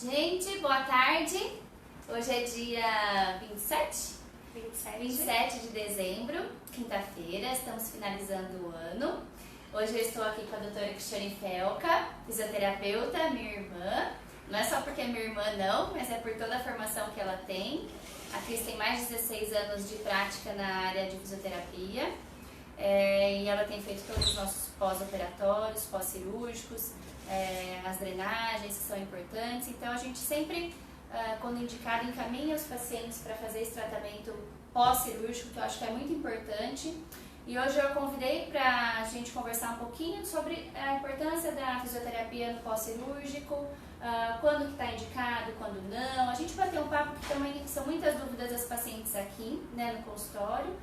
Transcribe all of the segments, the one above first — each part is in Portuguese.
Gente, boa tarde. Hoje é dia 27 de dezembro, quinta-feira. Estamos finalizando o ano. Hoje eu estou aqui com a doutora Cristiane Felca, fisioterapeuta, minha irmã. Não é só porque é minha irmã não, mas é por toda a formação que ela tem. A Cris tem mais de 16 anos de prática na área de fisioterapia. E ela tem feito todos os nossos pós-operatórios, pós-cirúrgicos, as drenagens que são importantes. Então a gente sempre, quando indicado, encaminha os pacientes para fazer esse tratamento pós-cirúrgico, que eu acho que é muito importante. E hoje eu convidei para a gente conversar um pouquinho sobre a importância da fisioterapia no pós-cirúrgico, quando que está indicado, quando não. A gente vai ter um papo que também são muitas dúvidas das pacientes aqui, né, no consultório.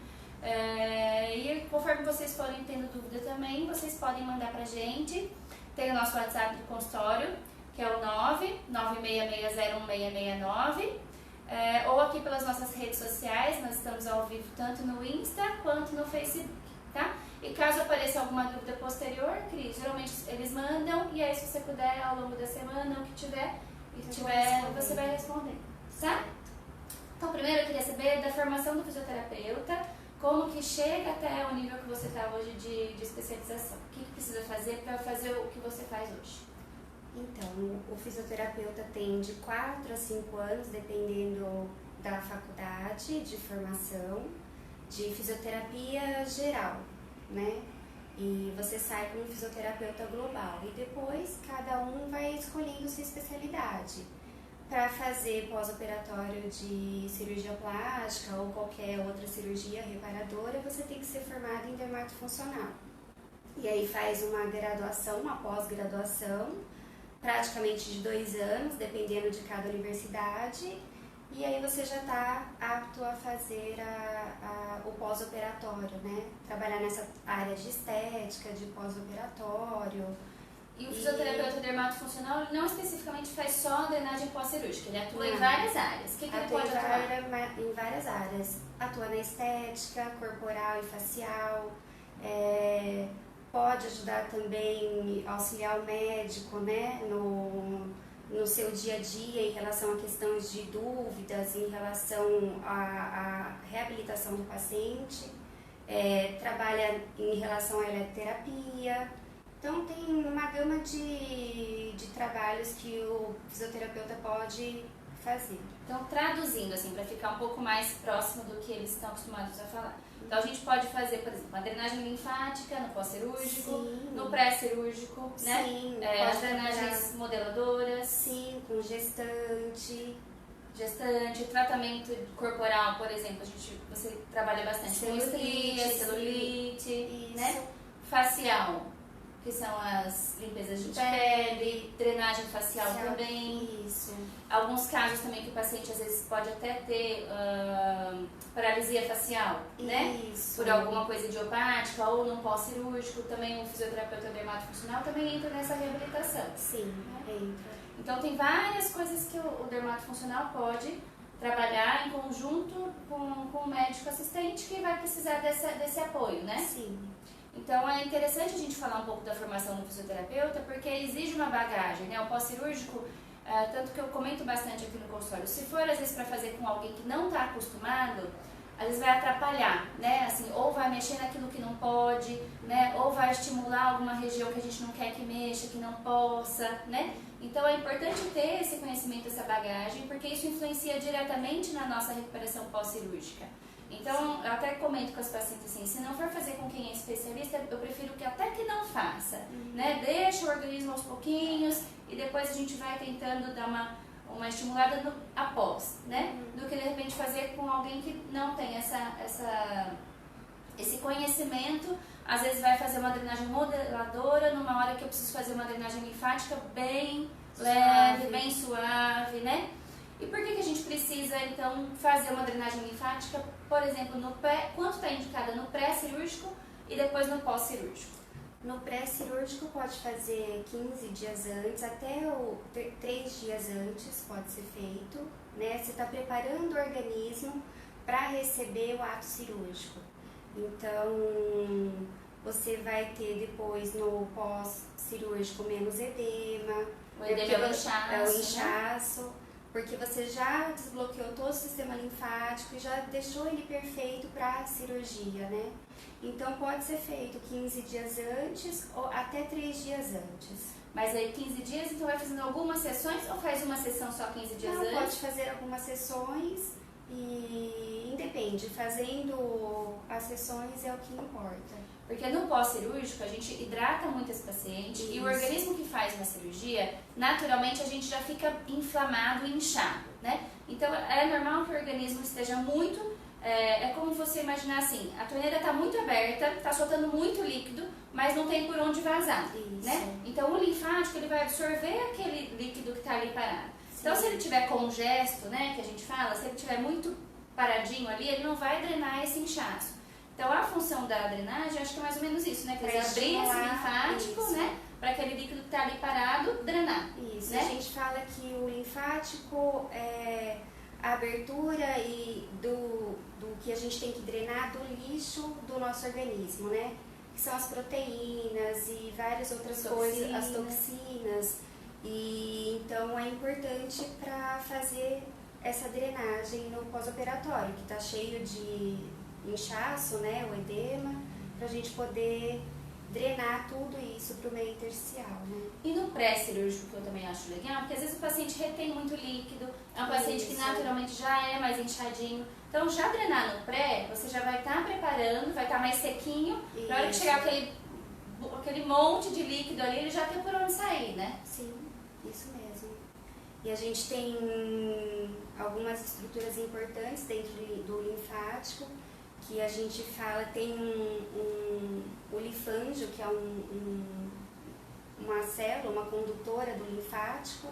E conforme vocês forem tendo dúvida também, vocês podem mandar pra gente. Tem o nosso WhatsApp do consultório, que é o 996601669, ou aqui pelas nossas redes sociais. Nós estamos ao vivo tanto no Insta quanto no Facebook, tá? E caso apareça alguma dúvida posterior, Cris, geralmente eles mandam, e aí se você puder ao longo da semana, o que tiver, você vai responder, tá? Então primeiro eu queria saber da formação do fisioterapeuta. Como que chega até o nível que você está hoje de especialização? O que precisa fazer para fazer o que você faz hoje? Então, o fisioterapeuta tem de 4 a 5 anos, dependendo da faculdade de formação, de fisioterapia geral, né? E você sai como fisioterapeuta global e depois cada um vai escolhendo sua especialidade. Para fazer pós-operatório de cirurgia plástica ou qualquer outra cirurgia reparadora, você tem que ser formado em dermatofuncional. E aí faz uma graduação, uma pós-graduação, praticamente de 2 anos, dependendo de cada universidade. E aí você já está apto a fazer o pós-operatório, né? Trabalhar nessa área de estética, de pós-operatório. E o fisioterapeuta dermatofuncional não especificamente faz só drenagem pós-cirúrgica, ele atua em várias áreas. O que ele pode atuar? Em várias áreas. Atua na estética, corporal e facial, pode ajudar também, auxiliar o médico, né, no seu dia a dia em relação a questões de dúvidas, em relação à reabilitação do paciente, trabalha em relação à eletroterapia. Então tem uma gama de trabalhos que o fisioterapeuta pode fazer. Então traduzindo assim, para ficar um pouco mais próximo do que eles estão acostumados a falar. Então a gente pode fazer, por exemplo, uma drenagem linfática no pós-cirúrgico, no pré-cirúrgico, né? Sim, as drenagens modeladoras. Sim, com gestante, tratamento corporal, por exemplo, você trabalha bastante com estria, celulite, né? Facial, que são as limpezas de pele, drenagem facial também. Isso. Alguns casos também que o paciente às vezes pode até ter paralisia facial, né? Isso. Por alguma coisa idiopática ou no pós-cirúrgico. Também o fisioterapeuta dermatofuncional também entra nessa reabilitação. Sim, entra. Então tem várias coisas que o dermatofuncional pode trabalhar em conjunto com o médico assistente que vai precisar desse apoio, né? Sim. Então é interessante a gente falar um pouco da formação do fisioterapeuta, porque exige uma bagagem, né? O pós-cirúrgico, tanto que eu comento bastante aqui no consultório, se for às vezes para fazer com alguém que não está acostumado, às vezes vai atrapalhar, né? Assim, ou vai mexer naquilo que não pode, né? Ou vai estimular alguma região que a gente não quer que mexa, que não possa, né? Então é importante ter esse conhecimento, essa bagagem, porque isso influencia diretamente na nossa recuperação pós-cirúrgica. Então, eu até comento com as pacientes assim, se não for fazer com quem é especialista, eu prefiro que até que não faça, né? Deixa o organismo aos pouquinhos e depois a gente vai tentando dar uma estimulada após, né? Do que de repente fazer com alguém que não tem esse conhecimento. Às vezes vai fazer uma drenagem modeladora numa hora que eu preciso fazer uma drenagem linfática bem leve, bem suave, né? E por que a gente precisa, então, fazer uma drenagem linfática, por exemplo, quanto está indicada no pré-cirúrgico e depois no pós-cirúrgico? No pré-cirúrgico pode fazer 15 dias antes, até 3 dias antes pode ser feito, né? Você está preparando o organismo para receber o ato cirúrgico. Então, você vai ter depois no pós cirúrgico, menos edema. O edema é o inchaço. Porque você já desbloqueou todo o sistema linfático e já deixou ele perfeito para a cirurgia, né? Então pode ser feito 15 dias antes ou até 3 dias antes. Mas aí 15 dias, então vai fazendo algumas sessões ou faz uma sessão só 15 dias antes? Pode fazer algumas sessões e independe, fazendo as sessões é o que importa. Porque no pós-cirúrgico a gente hidrata muito esse paciente. Isso. E o organismo que faz uma cirurgia, naturalmente a gente já fica inflamado e inchado, né? Então é normal que o organismo esteja muito... É como você imaginar assim, a torneira está muito aberta, está soltando muito líquido, mas não tem por onde vazar, né? Então o linfático ele vai absorver aquele líquido que está ali parado. Sim. Então se ele tiver congesto, né, que a gente fala, se ele tiver muito paradinho ali, ele não vai drenar esse inchaço. Então a função da drenagem, acho que é mais ou menos isso, né? Quer dizer, abrir esse linfático, né? Para aquele líquido que está ali parado, drenar. Isso, né? A gente fala que o linfático é a abertura e do que a gente tem que drenar do lixo do nosso organismo, né? Que são as proteínas e várias outras coisas, as toxinas. E então é importante para fazer essa drenagem no pós-operatório, que está cheio de inchaço, né, o edema, para a gente poder drenar tudo isso para o meio intersticial, né? E no pré-cirúrgico, que eu também acho legal, porque às vezes o paciente retém muito líquido, é um paciente que naturalmente já é mais inchadinho. Então, já drenar no pré, você já vai estar preparando, vai estar mais sequinho, para hora que chegar aquele monte de líquido ali, ele já tem por onde sair, né? Sim, isso mesmo. E a gente tem algumas estruturas importantes dentro do linfático, que a gente fala, tem o linfângio, que é uma célula, uma condutora do linfático,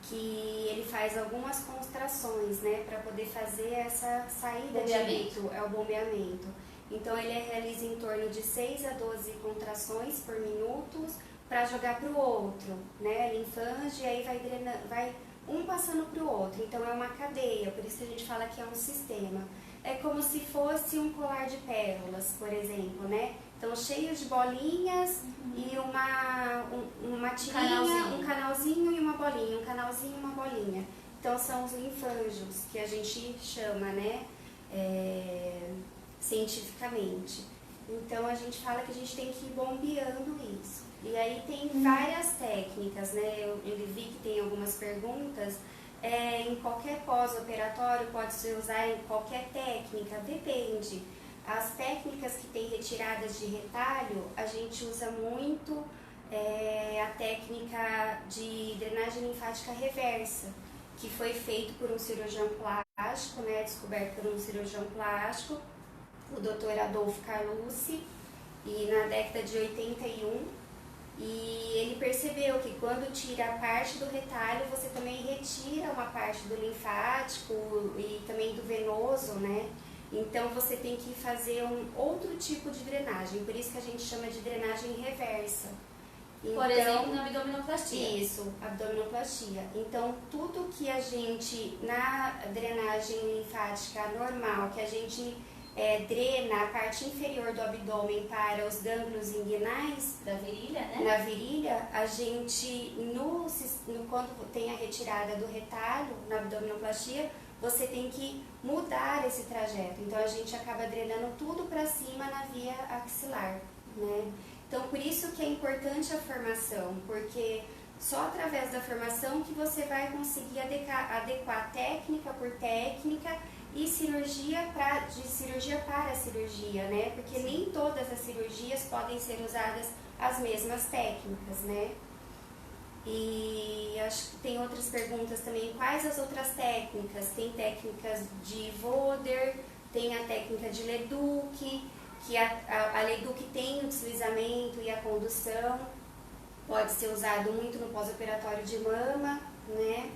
que ele faz algumas contrações, né, para poder fazer essa saída de líquido, é o bombeamento. Então ele realiza em torno de 6 a 12 contrações por minuto para jogar para o outro, né, linfângio, e aí vai drenando, vai um passando para o outro. Então é uma cadeia, por isso que a gente fala que é um sistema. É como se fosse um colar de pérolas, por exemplo, né? Então, cheio de bolinhas e uma tirinha, um canalzinho e uma bolinha, um canalzinho e uma bolinha. Então, são os linfângios, que a gente chama, né? Cientificamente. Então, a gente fala que a gente tem que ir bombeando isso. E aí tem várias técnicas, né? Eu vi que tem algumas perguntas. Em qualquer pós-operatório pode-se usar em qualquer técnica, depende. As técnicas que tem retiradas de retalho, a gente usa muito a técnica de drenagem linfática reversa, que foi feito por um cirurgião plástico, né, descoberto por um cirurgião plástico, o Dr. Adolfo Carlucci, e na década de 81, e ele percebeu que quando tira a parte do retalho, você também retira uma parte do linfático e também do venoso, né? Então você tem que fazer um outro tipo de drenagem, por isso que a gente chama de drenagem reversa. Então, por exemplo, na abdominoplastia. Isso, abdominoplastia. Então tudo que a gente, na drenagem linfática normal, que a gente drena a parte inferior do abdômen para os gânglios inguinais da virilha, né? Na virilha, a gente, quando tem a retirada do retalho, na abdominoplastia, você tem que mudar esse trajeto. Então, a gente acaba drenando tudo para cima na via axilar, né? Então, por isso que é importante a formação, porque só através da formação que você vai conseguir adequar técnica por técnica e de cirurgia para cirurgia, né? Porque nem todas as cirurgias podem ser usadas as mesmas técnicas, né? E acho que tem outras perguntas também. Quais as outras técnicas? Tem técnicas de Voder, tem a técnica de Leduc, que a Leduc tem o deslizamento e a condução. Pode ser usado muito no pós-operatório de mama, né?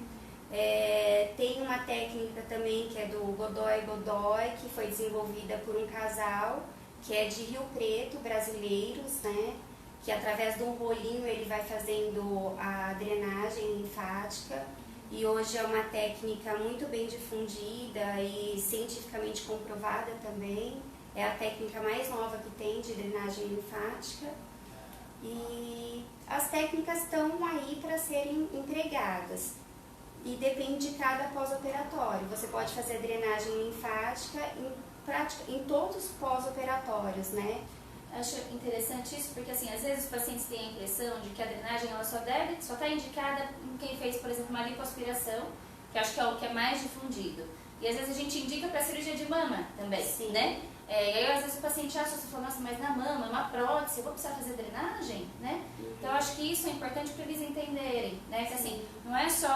Tem uma técnica também que é do Godoy, que foi desenvolvida por um casal que é de Rio Preto, brasileiros, né? Que através de um rolinho ele vai fazendo a drenagem linfática, e hoje é uma técnica muito bem difundida e cientificamente comprovada também. É a técnica mais nova que tem de drenagem linfática. E as técnicas estão aí para serem empregadas. E depende de cada pós-operatório. Você pode fazer a drenagem linfática em todos os pós-operatórios, né? Acho interessante isso, porque assim, às vezes os pacientes têm a impressão de que a drenagem ela só está indicada em quem fez, por exemplo, uma lipoaspiração, que acho que é o que é mais difundido. E às vezes a gente indica para cirurgia de mama também, Sim. né? E aí às vezes o paciente acha, você fala, nossa, mas na mama, é uma prótese, eu vou precisar fazer drenagem, né? Então eu acho que isso é importante para eles entenderem, né? Que assim, não é só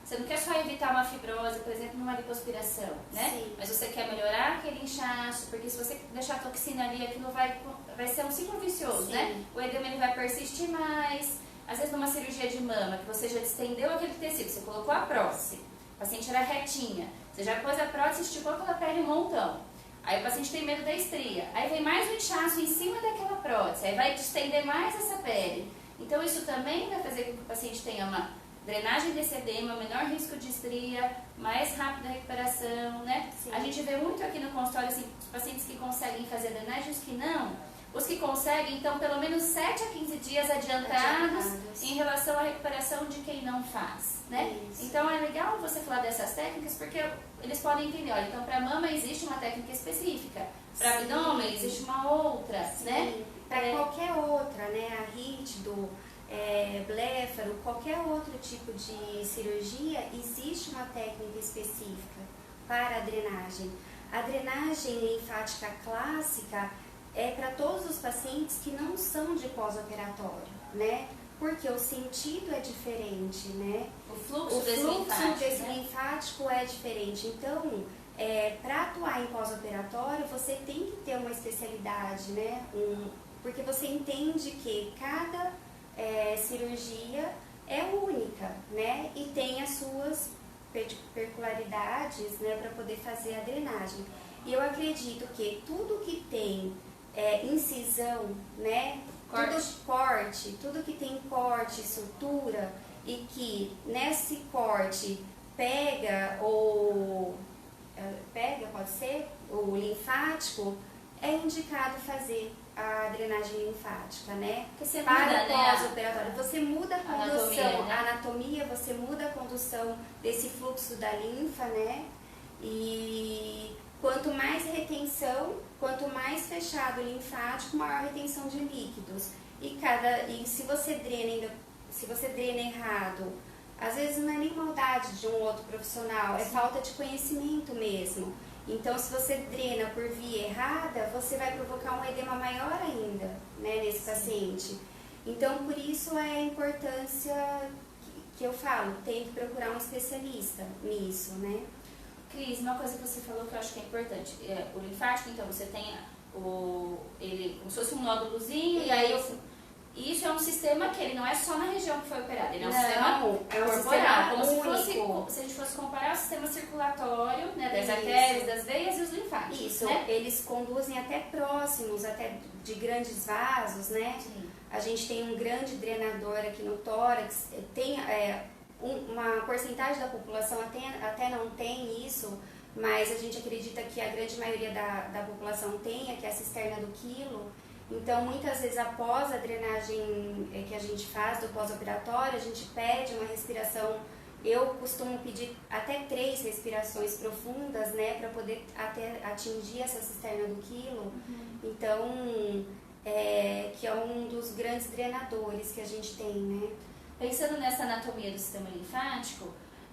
você não quer só evitar uma fibrose, por exemplo, numa lipoaspiração, né? Sim. Mas você quer melhorar aquele inchaço, porque se você deixar a toxina ali, aquilo vai ser um ciclo vicioso, Sim. né? O edema ele vai persistir mais. Às vezes numa cirurgia de mama, que você já distendeu aquele tecido, você colocou a prótese, a paciente era retinha, você já pôs a prótese e esticou aquela pele um montão. Aí o paciente tem medo da estria, aí vem mais um inchaço em cima daquela prótese, aí vai distender mais essa pele. Então isso também vai fazer com que o paciente tenha uma drenagem desse edema, menor risco de estria, mais rápida recuperação, né? Sim. A gente vê muito aqui no consultório, assim, os pacientes que conseguem fazer drenagem, os que não. Os que conseguem, então, pelo menos 7 a 15 dias adiantados em relação à recuperação de quem não faz, né? Isso. Então, é legal você falar dessas técnicas, porque eles podem entender, olha, então, para mama existe uma técnica específica, para abdômen existe uma outra, Sim. né? Para qualquer outra, né? A rígido, bléfaro, qualquer outro tipo de cirurgia, existe uma técnica específica para a drenagem. A drenagem linfática clássica é para todos os pacientes que não são de pós-operatório, né? Porque o sentido é diferente, né? O fluxo desse linfático é diferente. Então, para atuar em pós-operatório, você tem que ter uma especialidade, né? Porque você entende que cada cirurgia é única, né? E tem as suas peculiaridades, né? Para poder fazer a drenagem. E eu acredito que tudo que tem incisão, né? Tudo que tem corte, sutura e que nesse corte pode ser, o linfático, é indicado fazer a drenagem linfática, né? Você para muda, o pós-operatório. Você muda a condução, né? a anatomia, você muda a condução desse fluxo da linfa, né? E quanto mais retenção, quanto mais fechado o linfático, maior retenção de líquidos. E se você drena errado, às vezes não é nem maldade de um outro profissional, é falta de conhecimento mesmo. Então, se você drena por via errada, você vai provocar um edema maior ainda, né, nesse paciente. Então, por isso é a importância que eu falo, tem que procurar um especialista nisso, né? Cris, uma coisa que você falou que eu acho que é importante, o linfático, então você tem ele como se fosse um nódulozinho, e aí isso é um sistema que ele não é só na região que foi operado, ele é um sistema corporal, como se a gente fosse comparar o sistema circulatório, né, das artérias, das veias e os linfáticos. Isso, né? Eles conduzem até próximos, até de grandes vasos, né? Sim. A gente tem um grande drenador aqui no tórax, tem uma porcentagem da população até não tem isso, mas a gente acredita que a grande maioria da população tenha, que é a cisterna do quilo. Então, muitas vezes, após a drenagem que a gente faz do pós-operatório, a gente pede uma respiração. Eu costumo pedir até 3 respirações profundas, né, para poder até atingir essa cisterna do quilo. Então, que é um dos grandes drenadores que a gente tem, né? Pensando nessa anatomia do sistema linfático,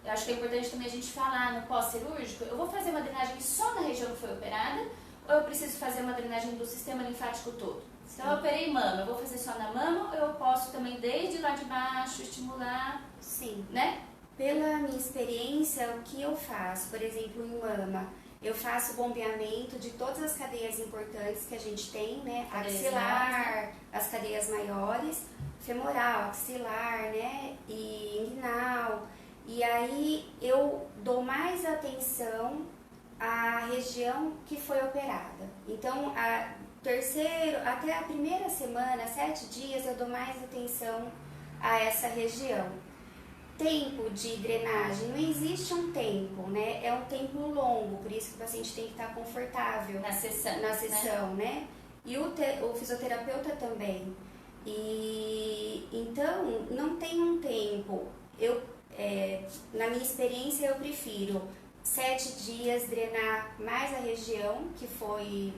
eu acho que é importante também a gente falar no pós-cirúrgico, eu vou fazer uma drenagem só na região que foi operada, ou eu preciso fazer uma drenagem do sistema linfático todo? Sim. Então eu operei mama, eu vou fazer só na mama, ou eu posso também desde lá de baixo estimular? Sim. Né? Pela minha experiência, o que eu faço, por exemplo, em mama, eu faço bombeamento de todas as cadeias importantes que a gente tem, né? Axilar, as cadeias maiores, femoral, axilar, né? E inguinal. E aí eu dou mais atenção à região que foi operada. Então, até a primeira semana, 7 dias, eu dou mais atenção a essa região. Tempo de drenagem, não existe um tempo, né? É um tempo longo, por isso que o paciente tem que estar confortável na sessão, né? E o fisioterapeuta também. E então não tem um tempo. Na minha experiência, eu prefiro 7 dias drenar mais a região que foi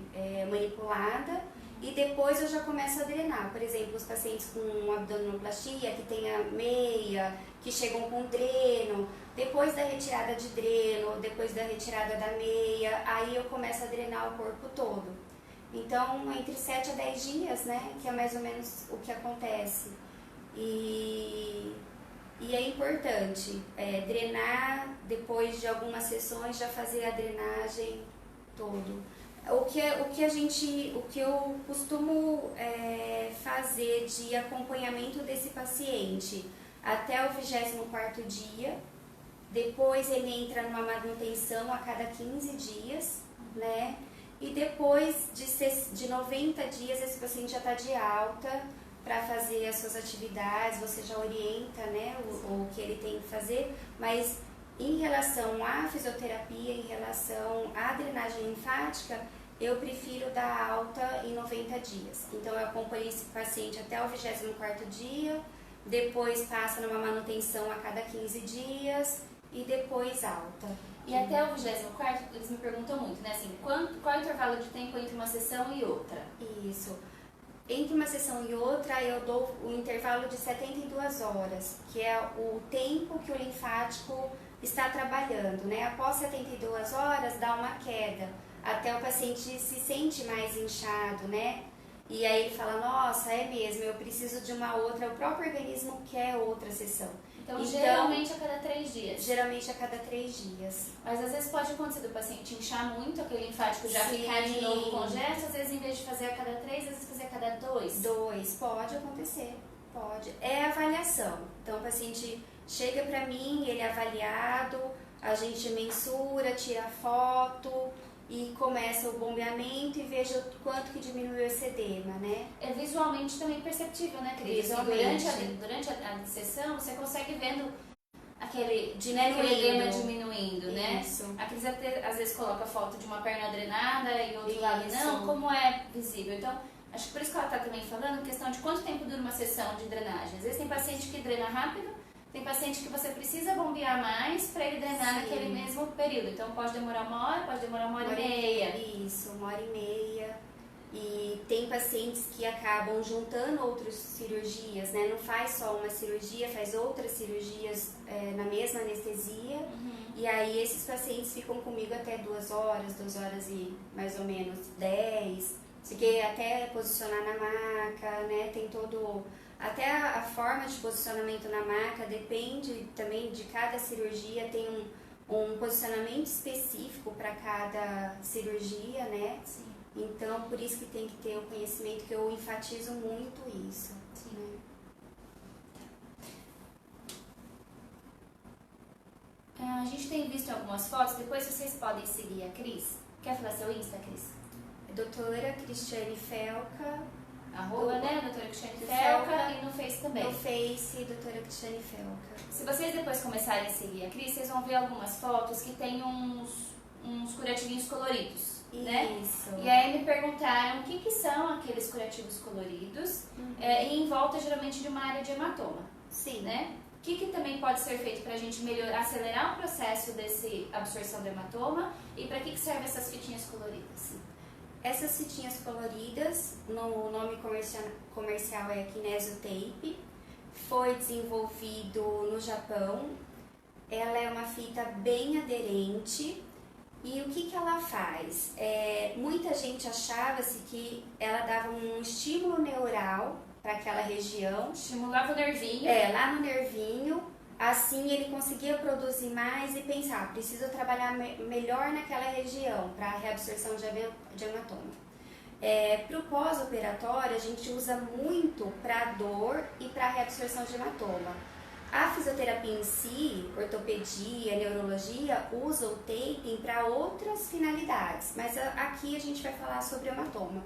manipulada e depois eu já começo a drenar. Por exemplo, os pacientes com abdominoplastia, que tem a meia, que chegam com dreno, depois da retirada de dreno, depois da retirada da meia, aí eu começo a drenar o corpo todo. Então, entre 7 a 10 dias, né, que é mais ou menos o que acontece. E é importante drenar, depois de algumas sessões, já fazer a drenagem todo. O que eu costumo fazer de acompanhamento desse paciente até o 24º dia, depois ele entra numa manutenção a cada 15 dias, né? E depois de 90 dias esse paciente já está de alta para fazer as suas atividades, você já orienta, né, o que ele tem que fazer, mas em relação à fisioterapia, em relação à drenagem linfática, eu prefiro dar alta em 90 dias. Então eu acompanho esse paciente até o 24º dia, depois passa numa manutenção a cada 15 dias e depois alta. E até o 24º, eles me perguntam muito, né, assim, qual é o intervalo de tempo entre uma sessão e outra? Isso. Entre uma sessão e outra, eu dou o intervalo de 72 horas, que é o tempo que o linfático está trabalhando, né? Após 72 horas, dá uma queda, até o paciente se sente mais inchado, né? E aí ele fala, nossa, é mesmo, eu preciso de uma outra, o próprio organismo quer outra sessão. Então, geralmente a cada 3 dias. Geralmente a cada 3 dias. Mas às vezes pode acontecer do paciente inchar muito, aquele linfático já ficar de novo congesto, às vezes em vez de fazer a cada 3, às vezes fazer a cada 2. 2, pode acontecer, pode. É avaliação. Então o paciente chega pra mim, ele é avaliado, a gente mensura, tira foto e começa o bombeamento e veja o quanto que diminuiu esse edema, né? É visualmente também perceptível, né, Cris? Durante a sessão, você consegue vendo aquele edema diminuindo, né? Isso. A Cris às vezes coloca foto de uma perna drenada e outro lado não, como é visível. Então, acho que por isso que ela está também falando, questão de quanto tempo dura uma sessão de drenagem. Às vezes tem paciente que drena rápido, tem paciente que você precisa bombear mais para ele drenar naquele mesmo período. Então pode demorar 1 hora, pode demorar 1h30. Isso, 1h30. E tem pacientes que acabam juntando outras cirurgias, né? Não faz só uma cirurgia, faz outras cirurgias na mesma anestesia. E aí esses pacientes ficam comigo até 2 horas, 2 horas e mais ou menos 10. Fiquei até posicionar na maca, né? Tem todo... Até a forma de posicionamento na maca depende também de cada cirurgia, tem um posicionamento específico para cada cirurgia, né? Sim. Então, por isso que tem que ter o conhecimento, que eu enfatizo muito isso. Sim. Né? A gente tem visto algumas fotos, depois vocês podem seguir a Cris. Quer falar seu Insta, Cris? Doutora Cristiane Felca. Né? Doutora Cristiane Felca e no Face também. No Face, Doutora Cristiane Felca. Se vocês depois começarem a seguir a Cris, vocês vão ver algumas fotos que tem uns curativinhos coloridos, né? Isso. E aí me perguntaram o que são aqueles curativos coloridos e em volta geralmente de uma área de hematoma. Sim. Né? O que também pode ser feito para a gente acelerar o processo desse absorção do hematoma e para que servem essas fitinhas coloridas? Essas fitinhas coloridas, no nome comercial é Kinesio Tape, foi desenvolvido no Japão. Ela é uma fita bem aderente e o que ela faz? Muita gente achava-se que ela dava um estímulo neural para aquela região. Estimulava o nervinho. Lá no nervinho. Assim ele conseguia produzir mais e pensar, preciso trabalhar melhor naquela região para a reabsorção de hematoma. Para o pós-operatório, a gente usa muito para dor e para reabsorção de hematoma. A fisioterapia em si, ortopedia, neurologia, usa o taping para outras finalidades, mas aqui a gente vai falar sobre hematoma.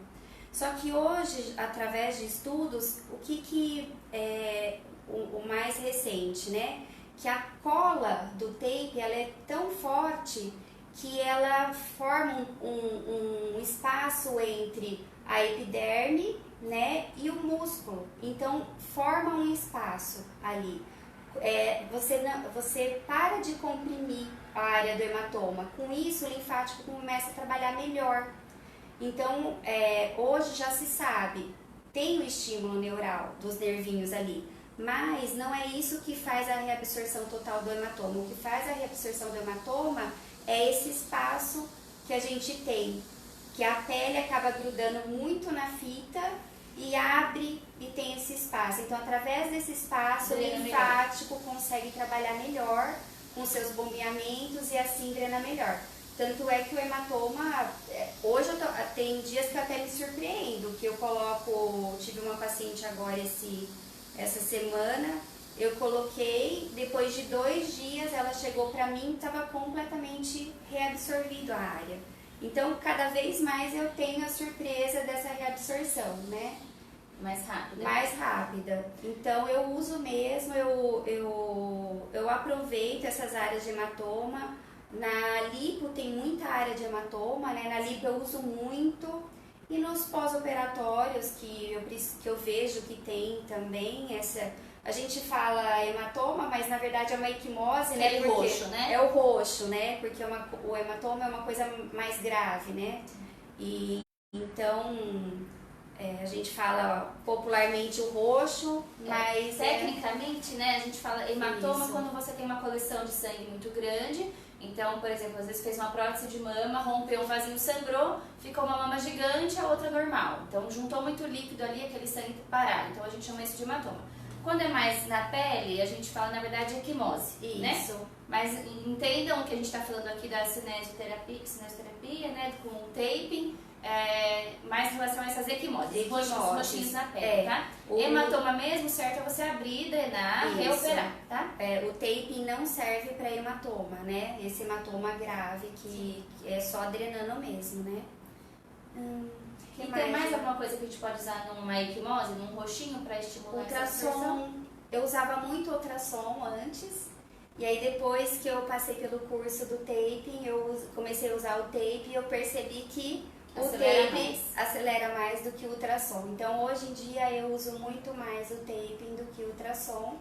Só que hoje, através de estudos, o que é o mais recente, né? Que a cola do tape ela é tão forte que ela forma um espaço entre a epiderme, né, e o músculo. músculo, então forma um espaço ali. Você para de comprimir a área do hematoma. Com isso, o linfático começa a trabalhar melhor. Então, hoje já se sabe, tem o estímulo neural dos nervinhos ali, mas não é isso que faz a reabsorção total do hematoma. O que faz a reabsorção do hematoma é esse espaço que a gente tem, que a pele acaba grudando muito na fita e abre e tem esse espaço. Então, através desse espaço, o linfático consegue trabalhar melhor com seus bombeamentos e assim drena melhor. Tanto é que o hematoma, hoje tem dias que eu até me surpreendo, que eu tive uma paciente agora essa semana, eu coloquei, depois de 2 dias ela chegou pra mim e estava completamente reabsorvido a área. Então, cada vez mais eu tenho a surpresa dessa reabsorção, né? Mais rápida. Mais rápida. Então, eu uso mesmo, eu aproveito essas áreas de hematoma. Na lipo tem muita área de hematoma, né? Na lipo eu uso muito. E nos pós-operatórios, que eu vejo que tem também a gente fala hematoma, mas na verdade é uma equimose, né? É o roxo, né? É o roxo, né? Porque o hematoma é uma coisa mais grave, né? E então a gente fala popularmente o roxo, mas tecnicamente, né? A gente fala hematoma Isso. quando você tem uma coleção de sangue muito grande. Então, por exemplo, às vezes fez uma prótese de mama, rompeu um vasinho, sangrou, ficou uma mama gigante, a outra normal. Então, juntou muito líquido ali, aquele sangue parado. Então, a gente chama isso de hematoma. Quando é mais na pele, a gente fala, na verdade, equimose, né? Mas entendam que a gente está falando aqui da cinesioterapia, né? Com o taping, mais em relação a essas equimoses, roxinhos na pele, tá? Hematoma mesmo, certo? É você abrir, drenar, reoperar, tá? O taping não serve para hematoma, né? Esse hematoma grave que é só drenando mesmo, né? E tem mais alguma coisa que a gente pode usar numa equimose, num roxinho para estimular essa absorção? Eu usava muito ultrassom antes. E aí depois que eu passei pelo curso do taping, eu comecei a usar o tape e eu percebi que o tape acelera mais do que o ultrassom. Então hoje em dia eu uso muito mais o taping do que o ultrassom.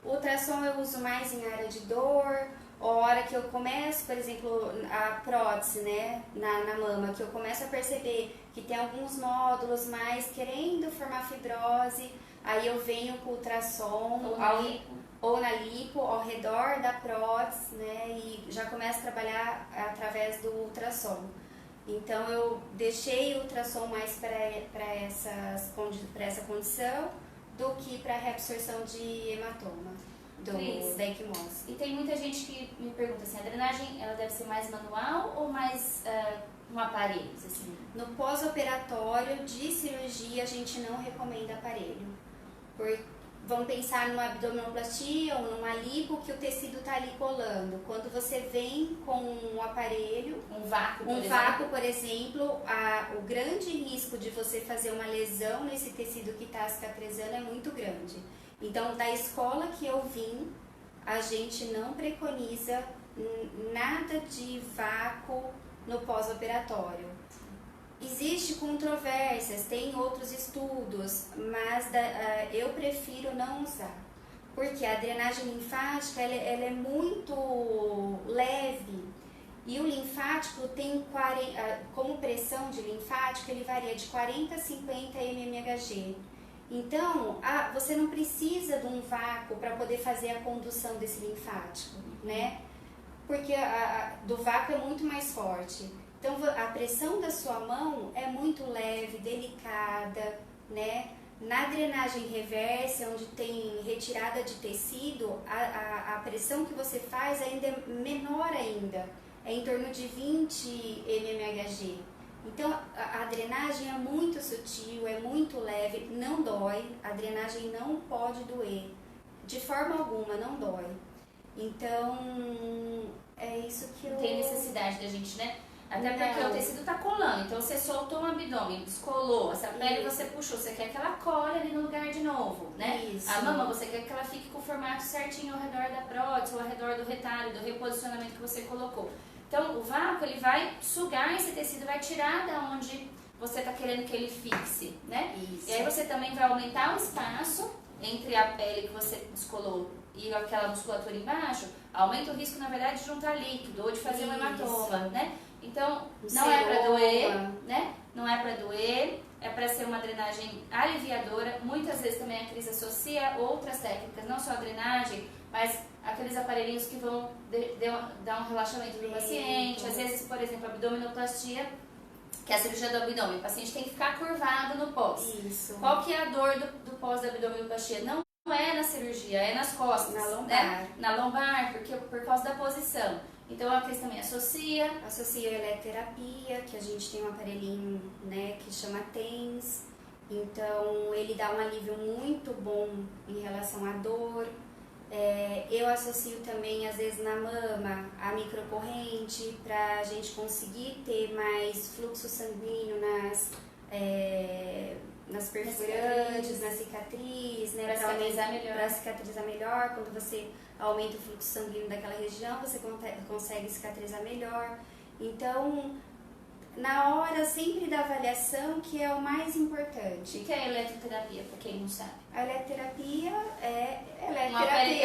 O ultrassom eu uso mais em área de dor, ou hora que eu começo, por exemplo, a prótese, né, na mama, que eu começo a perceber que tem alguns nódulos mais querendo formar fibrose, aí eu venho com o ultrassom ou na lipo, ao redor da prótese, né, e já começo a trabalhar através do ultrassom. Então eu deixei o ultrassom mais para essa condição do que para a reabsorção de hematoma da equimose. E tem muita gente que me pergunta assim, a drenagem ela deve ser mais manual ou mais um aparelho? Assim? No pós-operatório de cirurgia a gente não recomenda aparelho. Vamos pensar numa abdominoplastia ou numa lipo que o tecido está ali colando. Quando você vem com um aparelho, um vácuo, por exemplo, o grande risco de você fazer uma lesão nesse tecido que está cicatrizando é muito grande. Então, da escola que eu vim, a gente não preconiza nada de vácuo no pós-operatório. Existe controvérsias, tem outros estudos, mas eu prefiro não usar, porque a drenagem linfática ela é muito leve e o linfático tem como pressão de linfático ele varia de 40 a 50 mmHg. Então, você não precisa de um vácuo para poder fazer a condução desse linfático, né? Porque do vácuo é muito mais forte. Então, a pressão da sua mão é muito leve, delicada, né? Na drenagem reversa, onde tem retirada de tecido, a pressão que você faz ainda é menor ainda, é em torno de 20 mmHg. Então, a drenagem é muito sutil, é muito leve, não dói, a drenagem não pode doer, de forma alguma, não dói. Então, é isso que não tem necessidade da gente, né? Até porque o tecido tá colando, então você soltou um abdômen, descolou, essa pele você puxou, você quer que ela cole ali no lugar de novo, né? Isso. A mama, você quer que ela fique com o formato certinho ao redor da prótese, ou ao redor do retalho, do reposicionamento que você colocou. Então, o vácuo, ele vai sugar esse tecido, vai tirar da onde você está querendo que ele fixe, né? Isso. E aí você também vai aumentar o espaço entre a pele que você descolou e aquela musculatura embaixo, aumenta o risco, na verdade, de juntar líquido ou de fazer um hematoma, né? Então, não é para doer, né? Não é para doer, é para ser uma drenagem aliviadora. Muitas vezes também a Cris associa outras técnicas, não só a drenagem, mas aqueles aparelhinhos que vão dar um relaxamento para o paciente. Às vezes, por exemplo, abdominoplastia, que é a cirurgia do abdômen. O paciente tem que ficar curvado no pós. Isso. Qual que é a dor do pós da abdominoplastia? Não é na cirurgia, é nas costas. Na lombar. Né? Na lombar, por causa da posição. Então a Cris também associa. Associa a eletroterapia, que a gente tem um aparelhinho, né, que chama TENS. Então ele dá um alívio muito bom em relação à dor. Eu associo também, às vezes, na mama, a microcorrente, para a gente conseguir ter mais fluxo sanguíneo nas perfurantes, na cicatriz, né? Para cicatrizar melhor. Para cicatrizar melhor. Quando você aumenta o fluxo sanguíneo daquela região, você consegue cicatrizar melhor. Então, na hora sempre da avaliação, que é o mais importante. O que é a eletroterapia, para quem não sabe? A eletroterapia é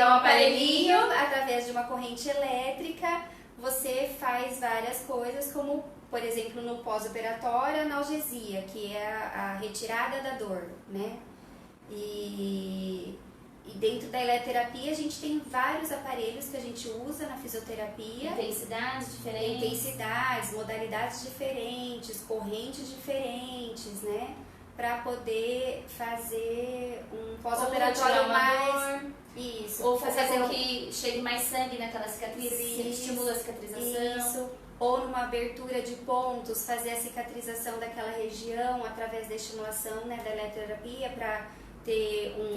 um aparelhinho. Através de uma corrente elétrica, você faz várias coisas, como, por exemplo, no pós-operatório, analgesia, que é a retirada da dor, né? E dentro da eletroterapia a gente tem vários aparelhos que a gente usa na fisioterapia. Intensidades, modalidades diferentes, correntes diferentes, né? Para poder fazer um pós-operatório mais... Isso. Ou fazer com que chegue mais sangue naquela cicatriz, que estimula a cicatrização. Isso. Ou numa abertura de pontos, fazer a cicatrização daquela região através da estimulação, né, da eletroterapia, para ter um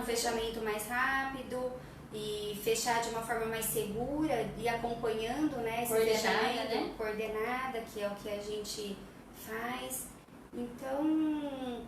fechamento mais rápido e fechar de uma forma mais segura e acompanhando, né, esse fechamento, coordenada, que é o que a gente faz. Então,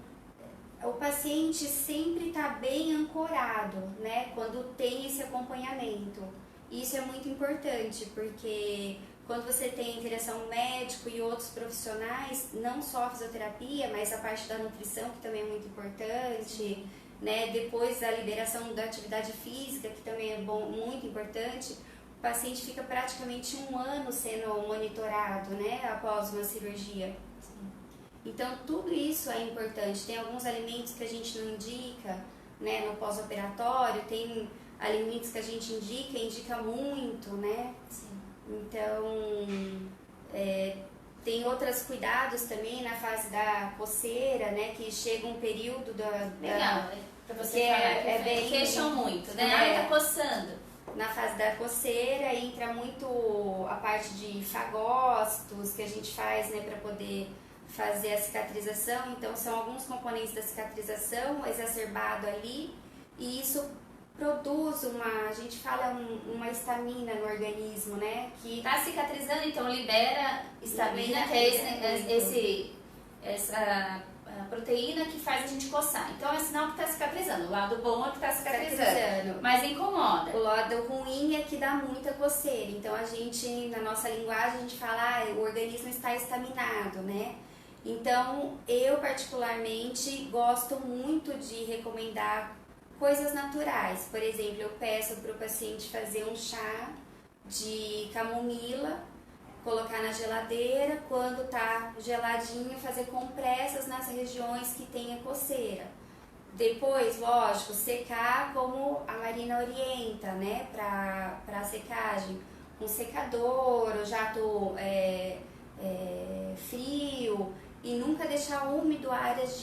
o paciente sempre está bem ancorado, né, quando tem esse acompanhamento. Isso é muito importante, porque quando você tem interação médico e outros profissionais, não só a fisioterapia, mas a parte da nutrição, que também é muito importante, né? Depois da liberação da atividade física, que também é muito importante, o paciente fica praticamente 1 ano sendo monitorado, né? Após uma cirurgia. Então, tudo isso é importante. Tem alguns alimentos que a gente não indica, né, no pós-operatório, tem alimentos que a gente indica muito, né? Sim. Então, tem outros cuidados também na fase da coceira, né? Que chega um período Legal, pra você falar, que queixam muito, né? Tá coçando. Na fase da coceira entra muito a parte de fagócitos que a gente faz, né? Pra poder fazer a cicatrização. Então, são alguns componentes da cicatrização exacerbado ali, e isso produz a gente fala uma histamina no organismo, né? Que tá cicatrizando, então libera histamina, que é essa proteína que faz a gente coçar. Então é sinal que tá cicatrizando. O lado bom é que tá cicatrizando. Mas incomoda. O lado ruim é que dá muita coceira. Então a gente, na nossa linguagem, a gente fala, o organismo está estaminado, né? Então, eu particularmente gosto muito de recomendar coisas naturais. Por exemplo, eu peço para o paciente fazer um chá de camomila, colocar na geladeira, quando tá geladinho, fazer compressas nas regiões que tenha coceira. Depois, lógico, secar como a Marina orienta, né, para secagem, com secador, ou jato frio, e nunca deixar úmido áreas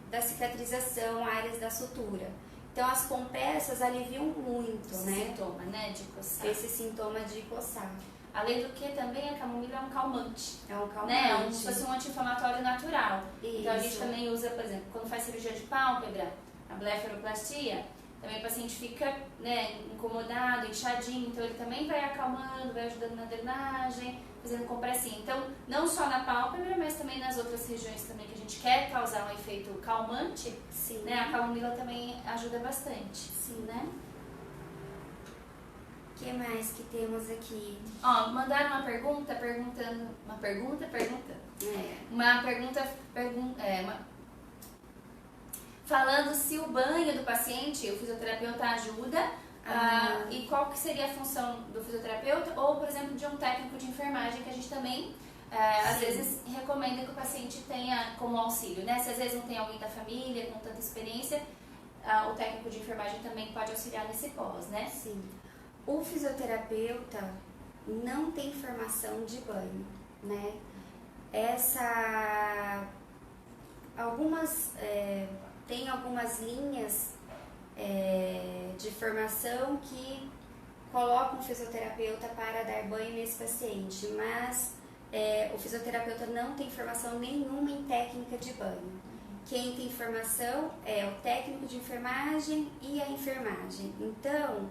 da cicatrização, áreas da sutura. Então, as compressas aliviam muito, esse né? Sintoma, né, de coçar. Esse sintoma de coçar. Além do que, também, a camomila é um calmante. É um calmante. Né? Como se fosse um anti-inflamatório natural. Isso. Então, a gente também usa, por exemplo, quando faz cirurgia de pálpebra, a blefaroplastia, também o paciente fica, né, incomodado, inchadinho, então ele também vai acalmando, vai ajudando na drenagem, fazendo compressinha. Então, não só na pálpebra, mas também nas outras regiões também que a gente quer causar um efeito calmante, Sim. né, a camomila também ajuda bastante. Sim. Né? O que mais que temos aqui? Ó, mandaram uma pergunta perguntando. Uma pergunta, falando se o banho do paciente, o fisioterapeuta ajuda, e qual que seria a função do fisioterapeuta, ou, por exemplo, de um técnico de enfermagem, que a gente também, às vezes, recomenda que o paciente tenha como auxílio, né? Se às vezes não tem alguém da família com tanta experiência, o técnico de enfermagem também pode auxiliar nesse pós, né? Sim. O fisioterapeuta não tem formação de banho, né? Tem algumas linhas de formação que colocam o fisioterapeuta para dar banho nesse paciente, mas o fisioterapeuta não tem formação nenhuma em técnica de banho. Quem tem formação é o técnico de enfermagem e a enfermagem. Então,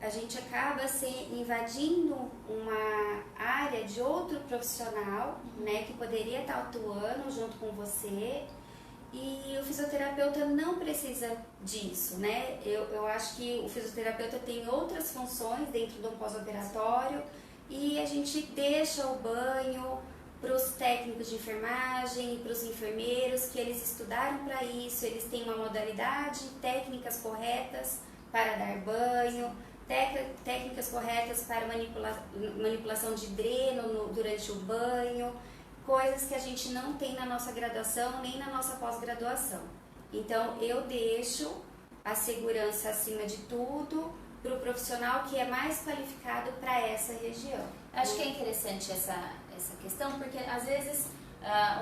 a gente acaba invadindo uma área de outro profissional, né, que poderia estar atuando junto com você, e o fisioterapeuta não precisa disso, né? Eu acho que o fisioterapeuta tem outras funções dentro do pós-operatório e a gente deixa o banho para os técnicos de enfermagem e para os enfermeiros, que eles estudaram para isso, eles têm uma modalidade, técnicas corretas para dar banho, técnicas corretas para manipulação de dreno durante o banho, coisas que a gente não tem na nossa graduação nem na nossa pós-graduação. Então, eu deixo a segurança acima de tudo para o profissional que é mais qualificado para essa região. Acho que é interessante essa questão, porque às vezes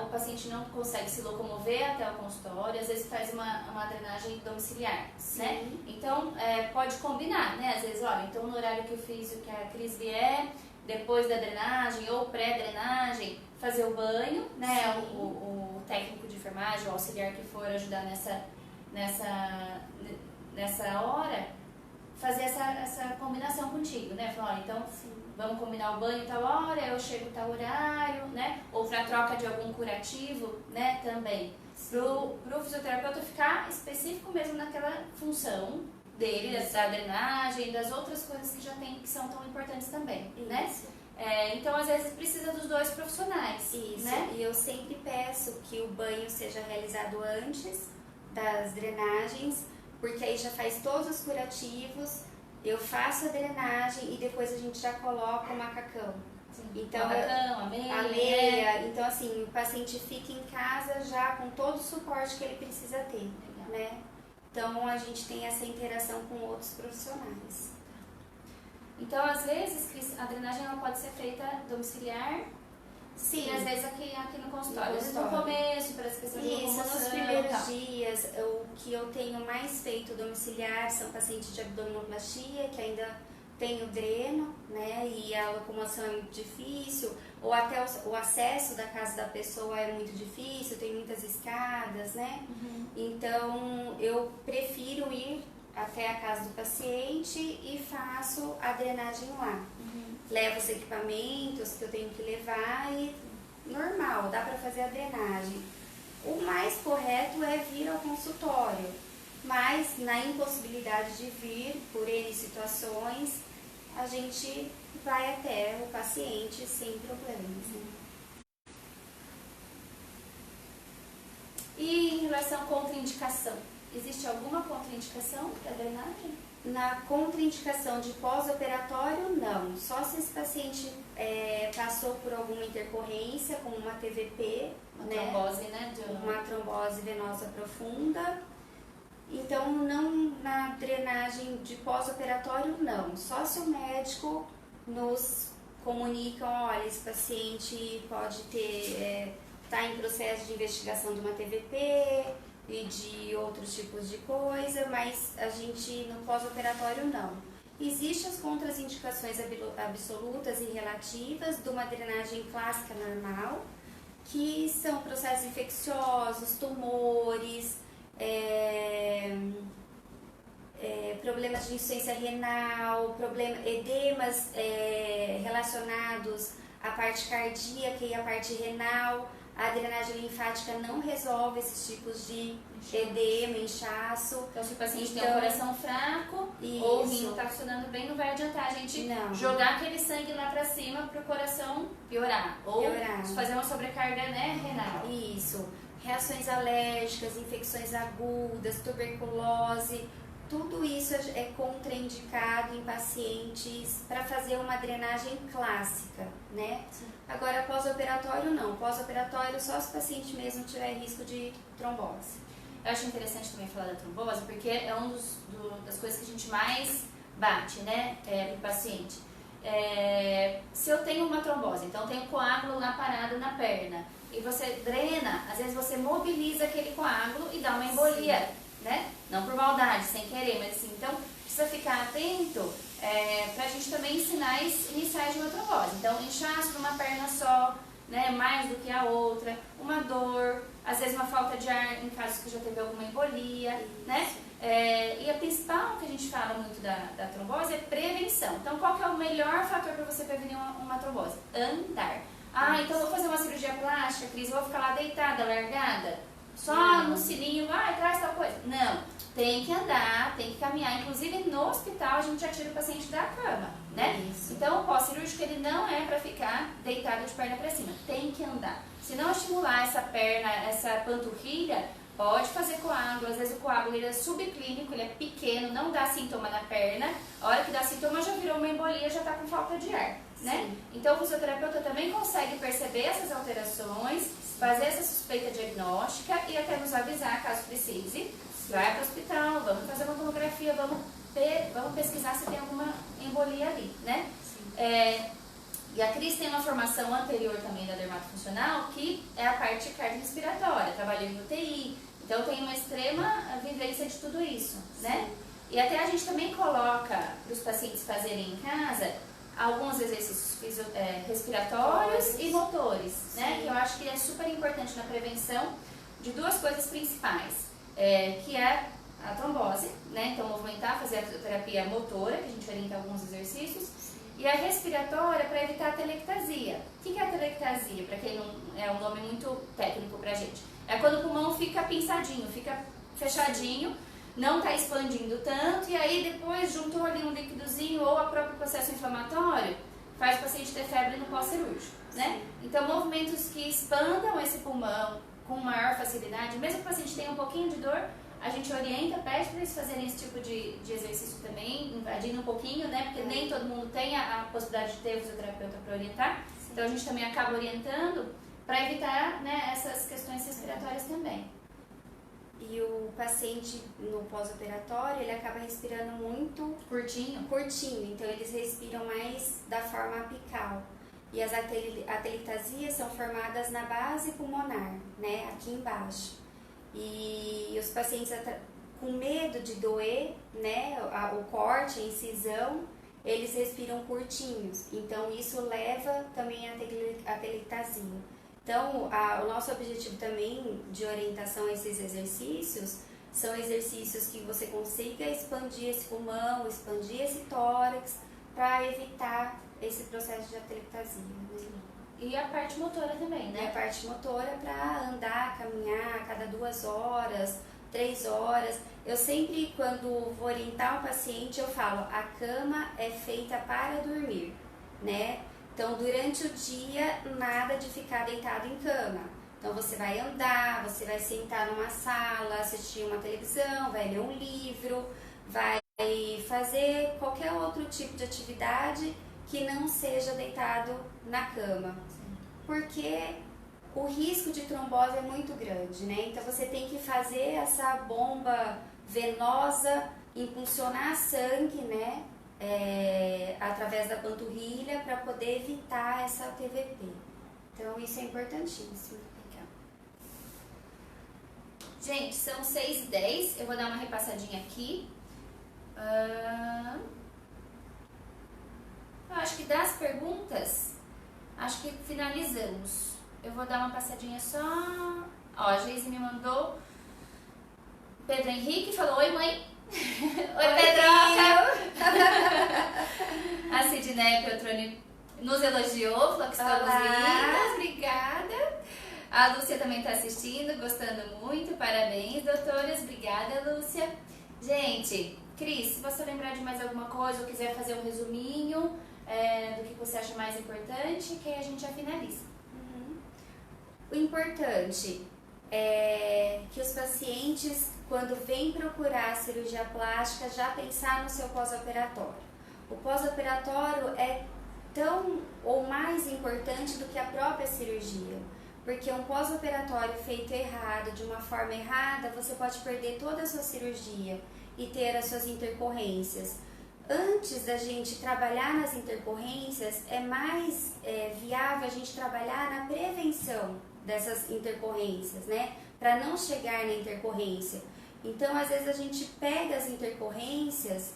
o paciente não consegue se locomover até o consultório, às vezes faz uma drenagem domiciliar, né? Então, pode combinar, né? Às vezes, olha, então no horário que a Cris vier, depois da drenagem ou pré-drenagem, fazer o banho, né? O técnico de enfermagem, o auxiliar que for ajudar nessa hora, fazer essa combinação contigo, né? Falar, então, vamos combinar o banho tal hora, eu chego tal horário, né? Ou para troca de algum curativo, né? Também. Pro fisioterapeuta ficar específico mesmo naquela função dele, da drenagem, das outras coisas que já tem, que são tão importantes também, né? Então, às vezes, precisa dos dois profissionais. Isso, né? E eu sempre peço que o banho seja realizado antes das drenagens, porque aí já faz todos os curativos, eu faço a drenagem e depois a gente já coloca o macacão. Então, macacão, a meia. Então, assim, o paciente fica em casa já com todo o suporte que ele precisa ter, né? Então, a gente tem essa interação com outros profissionais. Então, às vezes, Cris, a drenagem ela pode ser feita domiciliar. Sim. E às vezes aqui no consultório. Às vezes no começo, para as questões de locomoção. Nos primeiros dias, o que eu tenho mais feito domiciliar são pacientes de abdominoplastia, que ainda tem o dreno, né? E a locomoção é muito difícil, ou até o acesso da casa da pessoa é muito difícil, tem muitas escadas, né? Então, eu prefiro ir até a casa do paciente e faço a drenagem lá. Levo os equipamentos que eu tenho que levar e normal, dá para fazer a drenagem. O mais correto é vir ao consultório, mas na impossibilidade de vir por N situações, a gente vai até o paciente sem problemas. Né? E em relação à contraindicação, existe alguma contraindicação para a drenagem? Na contraindicação de pós-operatório, não. Só se esse paciente passou por alguma intercorrência, como uma TVP, trombose, né? Uma trombose venosa profunda. Então, não na drenagem de pós-operatório, não. Só se o médico nos comunica, olha, esse paciente pode tá em processo de investigação de uma TVP, e de outros tipos de coisa, mas a gente no pós-operatório não. Existem as contraindicações absolutas e relativas de uma drenagem clássica normal, que são processos infecciosos, tumores, problemas de insuficiência renal, edemas relacionados à parte cardíaca e à parte renal. A drenagem linfática não resolve esses tipos de edema, inchaço. Então, se o paciente tem um coração fraco ou o rim não está funcionando bem, não vai adiantar a gente jogar aquele sangue lá pra cima pro coração piorar. Ou fazer uma sobrecarga, né, renal. Isso. Reações alérgicas, infecções agudas, tuberculose. Tudo isso é contraindicado em pacientes para fazer uma drenagem clássica, né? Sim. Agora, pós-operatório não. Pós-operatório só se o paciente mesmo tiver risco de trombose. Eu acho interessante também falar da trombose, porque é uma das coisas que a gente mais bate, né, pro paciente. Se eu tenho uma trombose, então eu tenho um coágulo lá parado na perna, e você drena, às vezes você mobiliza aquele coágulo e dá uma embolia. Sim. Né? Não por maldade, sem querer, mas assim, então precisa ficar atento pra gente também sinais iniciais de uma trombose. Então, inchaço numa perna só, né, mais do que a outra, uma dor, às vezes uma falta de ar em casos que já teve alguma embolia, né? E a principal que a gente fala muito da trombose é prevenção. Então, qual que é o melhor fator para você prevenir uma trombose? Andar. Então eu vou fazer uma cirurgia plástica, Cris, eu vou ficar lá deitada, largada? Só no cilinho, traz tal coisa. Não, tem que andar, tem que caminhar. Inclusive no hospital a gente já tira o paciente da cama, né? Isso. Então o pós-cirúrgico ele não é para ficar deitado de perna para cima, tem que andar. Se não estimular essa perna, essa panturrilha, pode fazer coágulo. Às vezes o coágulo ele é subclínico, ele é pequeno, não dá sintoma na perna. A hora que dá sintoma já virou uma embolia, já está com falta de ar, né? Então o fisioterapeuta também consegue perceber essas alterações, fazer essa suspeita diagnóstica e até nos avisar caso precise. Vai para o hospital, vamos fazer uma tomografia, vamos pesquisar se tem alguma embolia ali, né? E a Cris tem uma formação anterior também da dermatofuncional, que é a parte cardiorrespiratória, trabalhei em UTI, então tem uma extrema vivência de tudo isso, né? E até a gente também coloca para os pacientes fazerem em casa alguns exercícios respiratórios e motores, né? Que eu acho que é super importante na prevenção de duas coisas principais, que é a trombose, né? Então movimentar, fazer a fisioterapia motora, que a gente orienta alguns exercícios, e a respiratória para evitar a telectasia. O que é a telectasia? Para quem não é um nome muito técnico pra gente. É quando o pulmão fica pinçadinho, fica fechadinho, não está expandindo tanto, e aí depois juntou ali um líquidozinho ou o próprio processo inflamatório, faz o paciente ter febre no pós-cirúrgico, né? Então movimentos que expandam esse pulmão com maior facilidade, mesmo que o paciente tenha um pouquinho de dor, a gente orienta, pede para eles fazerem esse tipo de exercício também, invadindo um pouquinho, né? Porque nem todo mundo tem a possibilidade de ter o fisioterapeuta para orientar. Sim. Então a gente também acaba orientando para evitar, né, essas questões respiratórias também. E o paciente no pós-operatório, ele acaba respirando muito curtinho, então eles respiram mais da forma apical. E as atelectasias são formadas na base pulmonar, né, aqui embaixo. E os pacientes com medo de doer, né, o corte, a incisão, eles respiram curtinhos. Então isso leva também à atelectasia. Então o nosso objetivo também de orientação a esses exercícios são exercícios que você consiga expandir esse pulmão, expandir esse tórax, para evitar esse processo de atelectasia, né? E a parte motora também, né? E a parte motora para andar, caminhar a cada 2 horas, 3 horas. Eu sempre, quando vou orientar um paciente, eu falo, a cama é feita para dormir, né? Então, durante o dia, nada de ficar deitado em cama. Então, você vai andar, você vai sentar numa sala, assistir uma televisão, vai ler um livro, vai fazer qualquer outro tipo de atividade que não seja deitado na cama. Porque o risco de trombose é muito grande, né? Então você tem que fazer essa bomba venosa, impulsionar sangue, né? Através da panturrilha para poder evitar essa TVP. Então isso é importantíssimo. Gente, são 6h10, eu vou dar uma repassadinha aqui. Eu acho que das perguntas, acho que finalizamos. Eu vou dar uma passadinha só. Ó, a Geise me mandou. Pedro Henrique falou: oi, mãe. Oi, Pedroca. A Sidneia Peutroni nos elogiou, falou que estamos lindas. Obrigada. A Lúcia também está assistindo, gostando muito. Parabéns, doutoras. Obrigada, Lúcia. Gente, Cris, se você lembrar de mais alguma coisa ou quiser fazer um resuminho do que você acha mais importante, que aí a gente já finaliza. O importante é que os pacientes, quando vêm procurar a cirurgia plástica, já pensar no seu pós-operatório. O pós-operatório é tão ou mais importante do que a própria cirurgia, porque um pós-operatório feito errado, de uma forma errada, você pode perder toda a sua cirurgia e ter as suas intercorrências. Antes da gente trabalhar nas intercorrências, é mais viável a gente trabalhar na prevenção dessas intercorrências, né? Para não chegar na intercorrência. Então, às vezes a gente pega as intercorrências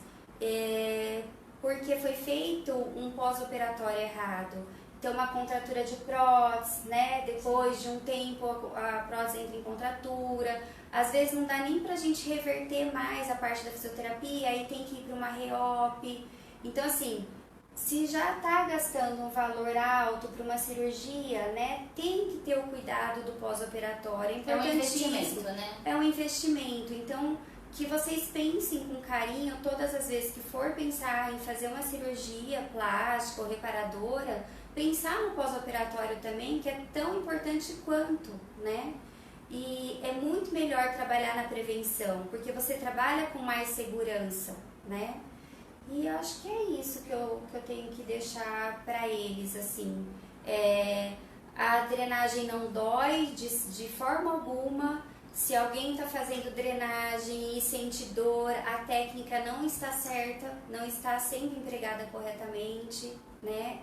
porque foi feito um pós-operatório errado. Então, uma contratura de prótese, né? Depois de um tempo a prótese entra em contratura. Às vezes não dá nem pra gente reverter mais a parte da fisioterapia, aí tem que ir para uma reop. Então, assim, se já está gastando um valor alto para uma cirurgia, né, tem que ter o cuidado do pós-operatório. É um investimento, né? É um investimento. Então, que vocês pensem com carinho todas as vezes que for pensar em fazer uma cirurgia plástica ou reparadora, pensar no pós-operatório também, que é tão importante quanto, né? E é muito melhor trabalhar na prevenção, porque você trabalha com mais segurança, né? E eu acho que é isso que eu tenho que deixar para eles, assim. A drenagem não dói de forma alguma. Se alguém está fazendo drenagem e sente dor, a técnica não está certa, não está sendo empregada corretamente, né?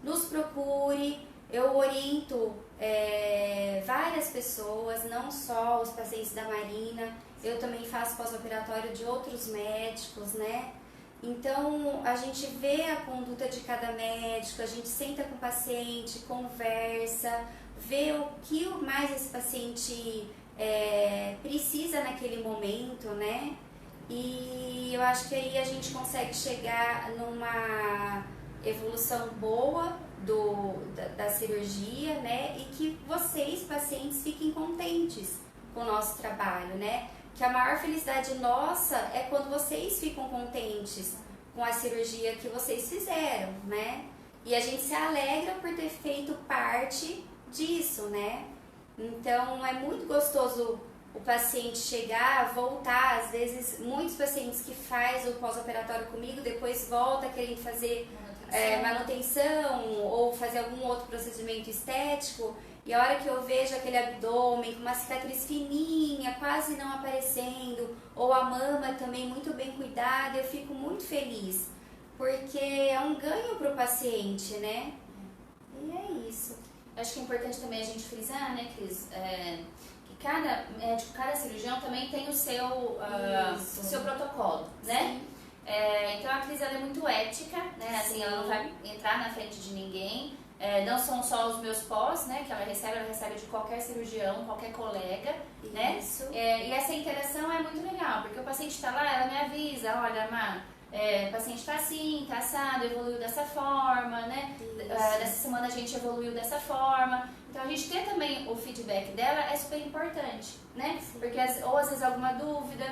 Nos procure. Eu oriento várias pessoas, não só os pacientes da Marina, eu também faço pós-operatório de outros médicos, né? Então, a gente vê a conduta de cada médico, a gente senta com o paciente, conversa, vê o que mais esse paciente precisa naquele momento, né? E eu acho que aí a gente consegue chegar numa evolução boa da cirurgia, né? E que vocês, pacientes, fiquem contentes com o nosso trabalho, né? Que a maior felicidade nossa é quando vocês ficam contentes com a cirurgia que vocês fizeram, né? E a gente se alegra por ter feito parte disso, né? Então é muito gostoso o paciente chegar, voltar. Às vezes, muitos pacientes que fazem o pós-operatório comigo, depois volta querendo fazer manutenção ou fazer algum outro procedimento estético. E a hora que eu vejo aquele abdômen com uma cicatriz fininha, quase não aparecendo, ou a mama também muito bem cuidada, eu fico muito feliz, porque é um ganho para o paciente, né? E é isso. Acho que é importante também a gente frisar, né, Cris, que cada médico, cada cirurgião também tem o seu protocolo, né? Então a Cris ela é muito ética, né? Assim, ela não vai entrar na frente de ninguém. Não são só os meus pós, né, que ela recebe de qualquer cirurgião, qualquer colega, né? E essa interação é muito legal, porque o paciente está lá, ela me avisa, olha, Má, o paciente está assim, está assado, evoluiu dessa forma, né? Nessa semana a gente evoluiu dessa forma. Então a gente ter também o feedback dela é super importante, né? Porque ou às vezes alguma dúvida,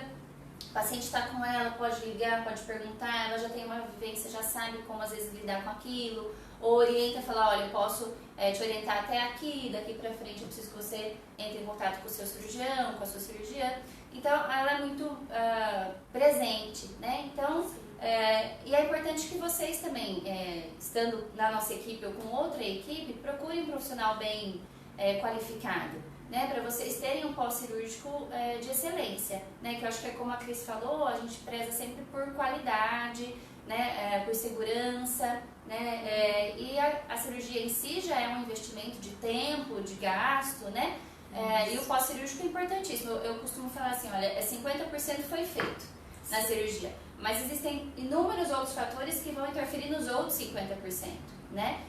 o paciente está com ela, pode ligar, pode perguntar, ela já tem uma vivência, já sabe como às vezes lidar com aquilo, ou orienta, falar, olha, eu posso te orientar até aqui, daqui pra frente eu preciso que você entre em contato com o seu cirurgião, com a sua cirurgiã. Então ela é muito presente, né? Então, e é importante que vocês também, estando na nossa equipe ou com outra equipe, procurem um profissional bem qualificado, né, para vocês terem um pós-cirúrgico de excelência, né, que eu acho que é como a Cris falou, a gente preza sempre por qualidade, né, por segurança, né, e a cirurgia em si já é um investimento de tempo, de gasto, né, e o pós-cirúrgico é importantíssimo. Eu costumo falar assim, olha, 50% foi feito na cirurgia, mas existem inúmeros outros fatores que vão interferir nos outros 50%, né?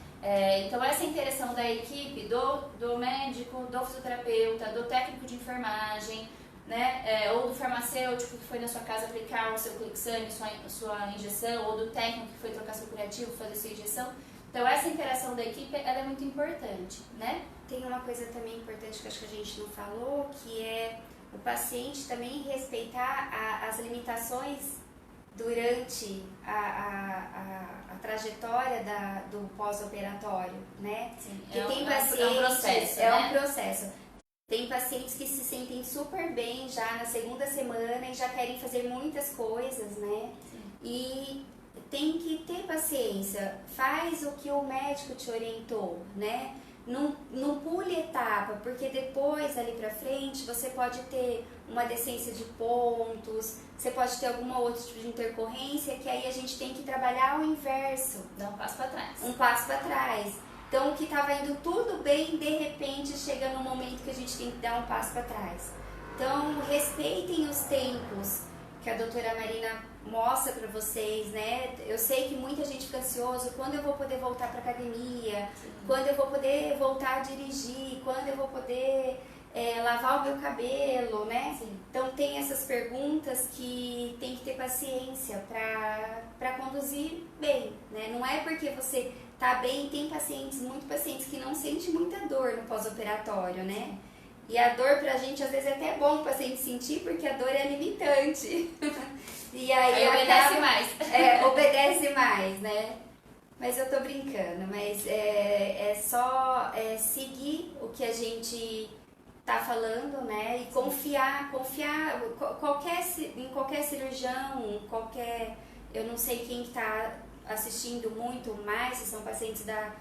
Então essa interação da equipe, do médico, do fisioterapeuta, do técnico de enfermagem, né, ou do farmacêutico que foi na sua casa aplicar o seu Clexane, sua injeção, ou do técnico que foi trocar seu curativo, fazer sua injeção. Então essa interação da equipe ela é muito importante, né? tem uma coisa também importante que acho que a gente não falou, que é o paciente também respeitar as limitações durante a trajetória do pós-operatório, né? Sim, Porque tem é um pacientes, processo, é né? um processo. Tem pacientes que se sentem super bem já na segunda semana e já querem fazer muitas coisas, né? Sim. E tem que ter paciência, faz o que o médico te orientou, né? Não pule etapa, porque depois, ali pra frente, você pode ter uma decência de pontos, você pode ter algum outro tipo de intercorrência, que aí a gente tem que trabalhar ao inverso. Dá um passo para trás. Um passo para trás. Então, o que estava indo tudo bem, de repente, chega no momento que a gente tem que dar um passo para trás. Então, respeitem os tempos que a doutora Marina mostra para vocês, né? Eu sei que muita gente fica ansioso, quando eu vou poder voltar para academia, quando eu vou poder voltar a dirigir, quando eu vou poder lavar o meu cabelo, né? Sim. Então tem essas perguntas que tem que ter paciência para conduzir bem, né? Não é porque você tá bem, tem muitos pacientes que não sentem muita dor no pós-operatório, né? E a dor pra gente às vezes é até bom o paciente sentir, porque a dor é limitante. E aí obedece mais. Obedece mais, né? Mas eu tô brincando, mas é só seguir o que a gente tá falando, né? E confiar em qualquer cirurgião, eu não sei quem que tá assistindo muito mais, se são pacientes da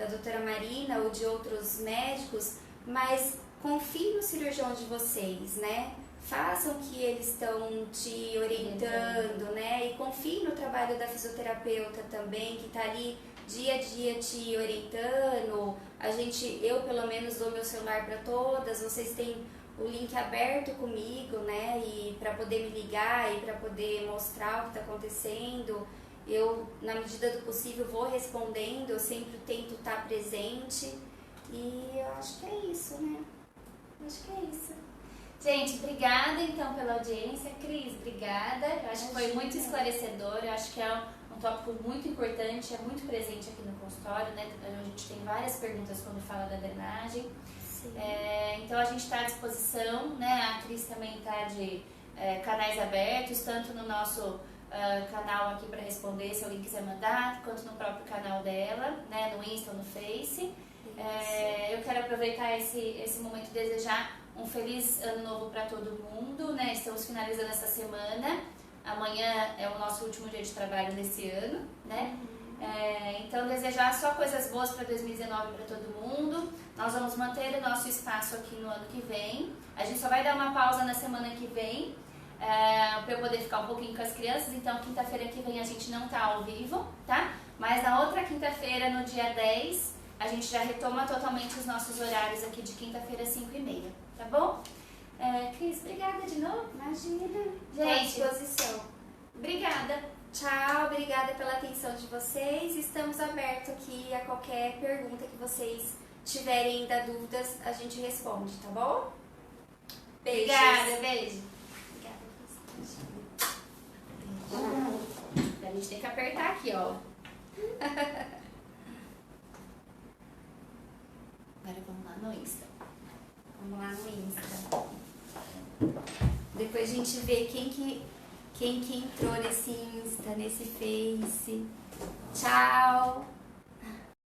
doutora Marina ou de outros médicos, mas confie no cirurgião de vocês, né? Façam o que eles estão te orientando, né? E confie no trabalho da fisioterapeuta também, que tá ali dia a dia te orientando. Eu pelo menos dou meu celular para todas, vocês têm o link aberto comigo, né? E para poder me ligar e para poder mostrar o que está acontecendo. Eu, na medida do possível, vou respondendo, eu sempre tento estar presente. E eu acho que é isso, né? Acho que é isso. Gente, obrigada então pela audiência. Cris, obrigada. Eu acho que foi muito esclarecedor. Eu acho que é um tópico muito importante, é muito presente aqui no consultório, né? A gente tem várias perguntas quando fala da drenagem. Então a gente está à disposição, né? A Cris também está de canais abertos, tanto no nosso canal aqui para responder, se alguém quiser mandar, quanto no próprio canal dela, né? No Insta ou no Face. Eu quero aproveitar esse momento e desejar um feliz ano novo para todo mundo, né? Estamos finalizando essa semana. Amanhã é o nosso último dia de trabalho desse ano, né? Então, desejar só coisas boas para 2019 para todo mundo. Nós vamos manter o nosso espaço aqui no ano que vem. A gente só vai dar uma pausa na semana que vem, para eu poder ficar um pouquinho com as crianças. Então, quinta-feira que vem a gente não tá ao vivo, tá? Mas na outra quinta-feira, no dia 10, a gente já retoma totalmente os nossos horários aqui de quinta-feira às 5h30, tá bom? Cris, obrigada de novo. Imagina. Gente, à disposição. Obrigada. Tchau, obrigada pela atenção de vocês. Estamos abertos aqui a qualquer pergunta que vocês tiverem ainda dúvidas, a gente responde, tá bom? Beijos. Obrigada, beijo. Obrigada. A gente tem que apertar aqui, ó. Agora vamos lá no Insta. Vamos lá no Insta. Depois a gente vê quem que entrou nesse Insta, nesse Face. Tchau!